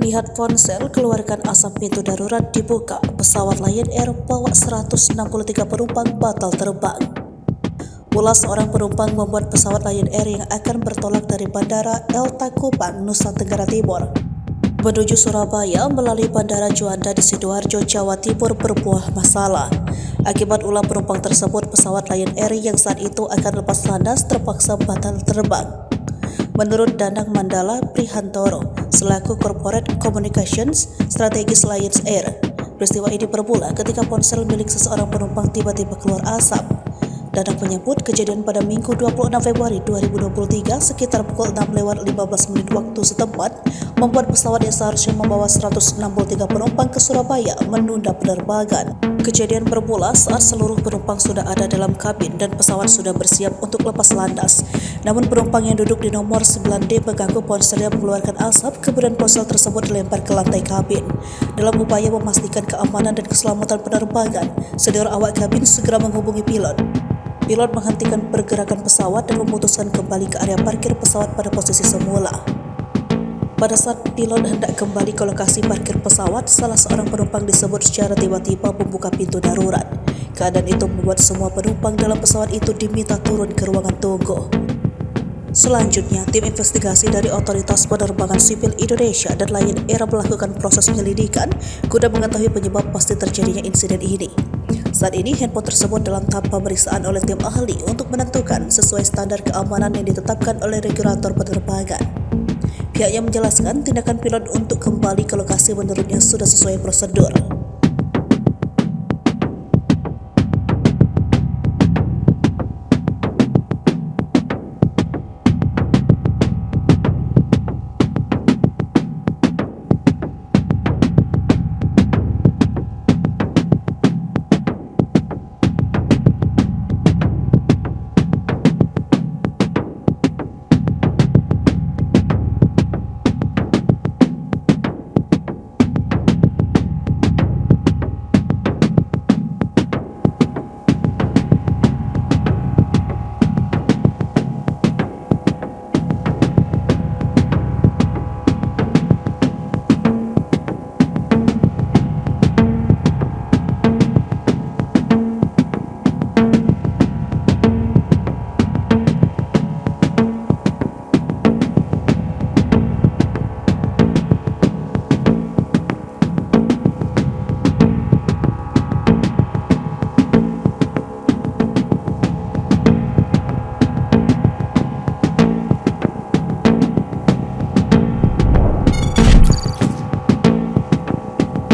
Lihat ponsel, keluarkan asap pintu darurat dibuka. Pesawat Lion Air bawa 163 penumpang batal terbang. Ulas seorang penumpang membuat pesawat Lion Air yang akan bertolak dari Bandara El Tangkuban, Nusa Tenggara Timur menuju Surabaya melalui Bandara Juanda di Sidoarjo, Jawa Timur berbuah masalah. Akibat ulah penumpang tersebut, pesawat Lion Air yang saat itu akan lepas landas terpaksa batal terbang. Menurut Danang Mandala Prihantoro, selaku Corporate Communications Strategis Lion Air, peristiwa ini bermula ketika ponsel milik seseorang penumpang tiba-tiba keluar asap. Danang menyebut kejadian pada Minggu 26 Februari 2023 sekitar pukul 6:15 waktu setempat membuat pesawat yang seharusnya membawa 163 penumpang ke Surabaya menunda penerbangan. Kejadian bermula saat seluruh penumpang sudah ada dalam kabin dan pesawat sudah bersiap untuk lepas landas. Namun penumpang yang duduk di nomor 9D mengganggu ponsel yang mengeluarkan asap, kemudian ponsel tersebut dilempar ke lantai kabin. Dalam upaya memastikan keamanan dan keselamatan penerbangan, senior awak kabin segera menghubungi pilot. Pilot menghentikan pergerakan pesawat dan memutuskan kembali ke area parkir pesawat pada posisi semula. Pada saat pilot hendak kembali ke lokasi parkir pesawat, salah seorang penumpang disebut secara tiba-tiba membuka pintu darurat. Keadaan itu membuat semua penumpang dalam pesawat itu diminta turun ke ruangan tunggu. Selanjutnya, tim investigasi dari Otoritas Penerbangan Sipil Indonesia dan Lion Air melakukan proses penyelidikan guna mengetahui penyebab pasti terjadinya insiden ini. Saat ini, handphone tersebut dalam tahap pemeriksaan oleh tim ahli untuk menentukan sesuai standar keamanan yang ditetapkan oleh regulator penerbangan. Pihaknya menjelaskan tindakan pilot untuk kembali ke lokasi menurutnya sudah sesuai prosedur.